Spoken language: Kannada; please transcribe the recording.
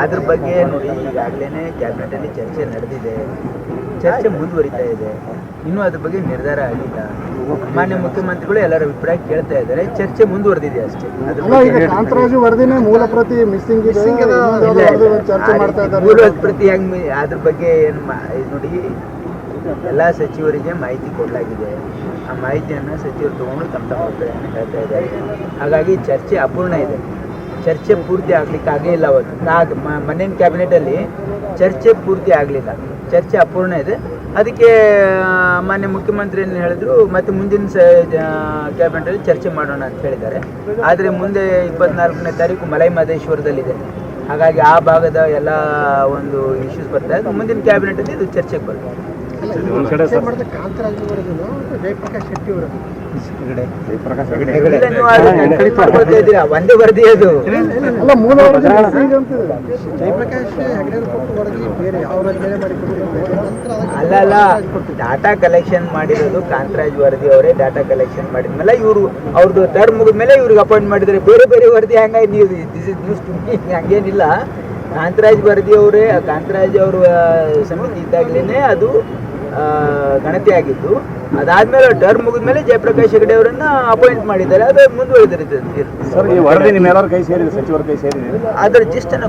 ಅದ್ರ ಬಗ್ಗೆ ನೋಡಿ ಈಗಾಗಲೇ ಕ್ಯಾಬಿನೆಟಲ್ಲಿ ಚರ್ಚೆ ನಡೆದಿದೆ, ಚರ್ಚೆ ಮುಂದುವರಿತಾ ಇದೆ, ಇನ್ನೂ ಅದ್ರ ಬಗ್ಗೆ ನಿರ್ಧಾರ ಆಗಿಲ್ಲ. ಮಾನ್ಯ ಮುಖ್ಯಮಂತ್ರಿಗಳು ಎಲ್ಲರ ಅಭಿಪ್ರಾಯ ಕೇಳ್ತಾ ಇದ್ದಾರೆ, ಚರ್ಚೆ ಮುಂದುವರೆದಿದೆ ಅಷ್ಟೇ. ಕಾಂತರಾಜು ವರದಿನೇ ಮೂಲ ಪ್ರತಿ ಮಿಸ್ಸಿಂಗ್ ಚರ್ಚೆ ಮಾಡ್ತಾ ಇದ್ದಾರೆ. ಮೂಲ ಪ್ರತಿ ಹೆಂಗ್ ಅದ್ರ ಬಗ್ಗೆ ಏನು ನೋಡಿ, ಎಲ್ಲ ಸಚಿವರಿಗೆ ಮಾಹಿತಿ ಕೊಡಲಾಗಿದೆ. ಆ ಮಾಹಿತಿಯನ್ನು ಸಚಿವರು ತಗೊಂಡು ತಮ್ಮ ಅಭಿಪ್ರಾಯವನ್ನು ಹೇಳ್ತಾ ಇದ್ದಾರೆ. ಹಾಗಾಗಿ ಚರ್ಚೆ ಅಪೂರ್ಣ ಇದೆ, ಚರ್ಚೆ ಪೂರ್ತಿ ಆಗ್ಲಿಕ್ಕೆ ಆಗೇ ಇಲ್ಲ. ಅವತ್ತು ಮನೇನ ಕ್ಯಾಬಿನೆಟಲ್ಲಿ ಚರ್ಚೆ ಪೂರ್ತಿ ಆಗಲಿಲ್ಲ, ಚರ್ಚೆ ಅಪೂರ್ಣ ಇದೆ. ಅದಕ್ಕೆ ಮಾನ್ಯ ಮುಖ್ಯಮಂತ್ರಿ ಏನು ಹೇಳಿದ್ರು, ಮತ್ತೆ ಮುಂದಿನ ಕ್ಯಾಬಿನೆಟಲ್ಲಿ ಚರ್ಚೆ ಮಾಡೋಣ ಅಂತ ಹೇಳಿದ್ದಾರೆ. ಆದರೆ ಮುಂದೆ 24ನೇ ತಾರೀಕು ಮಲೈ ಮಹದೇಶ್ವರದಲ್ಲಿದೆ. ಹಾಗಾಗಿ ಆ ಭಾಗದ ಎಲ್ಲ ಒಂದು ಇಶ್ಯೂಸ್ ಬರ್ತಾ ಇದೆ. ಮುಂದಿನ ಕ್ಯಾಬಿನೆಟಲ್ಲಿ ಇದು ಚರ್ಚೆಗೆ ಬರುತ್ತೆ. ಒಂದೇ ವರದಿ ಅದು. ಅಲ್ಲ, ಡಾಟಾ ಕಲೆಕ್ಷನ್ ಮಾಡಿರೋದು ಕಾಂತರಾಜ್ ವರದಿ ಅವರೇ. ಡಾಟಾ ಕಲೆಕ್ಷನ್ ಮಾಡಿದ್ಮೇಲೆ ಇವರು ಅವ್ರದ್ದು ಟರ್ಮ್ ಮುಗಿದ್ಮೇಲೆ ಇವ್ರಿಗೆ ಅಪಾಯಿಂಟ್ ಮಾಡಿದ್ದಾರೆ. ಬೇರೆ ಬೇರೆ ವರದಿ ಹಂಗಾಗಿ ನೀವು this is news to me ಹಂಗೇನಿಲ್ಲ. ಕಾಂತರಾಜ್ ವರದಿ ಅವರೇ, ಕಾಂತರಾಜ್ ಅವರ ಸಮಿತಿ ಇದ್ದಾಗಲೇ ಅದು ಗಣತಿ ಆಗಿದ್ದು. ಅದಾದ್ಮೇಲೆ ಟರ್ಮ್ ಮುಗಿದ್ಮೇಲೆ ಜಯಪ್ರಕಾಶ್ ಹೆಗಡೆ ಅವರನ್ನ ಅಪಾಯಿಂಟ್ ಮಾಡಿದ್ದಾರೆ. ಅದು ಮುಂದುವರೆದಿರುತ್ತೆ. ಸರ್, ಈ ವರದಿ ನಿಮ್ಮೆಲ್ಲರ ಕೈ ಸೇರಿದೆ, ಸಚಿವರ ಕೈ ಸೇರಿದೆ. ಅದರ ಜಿಸ್ಟ್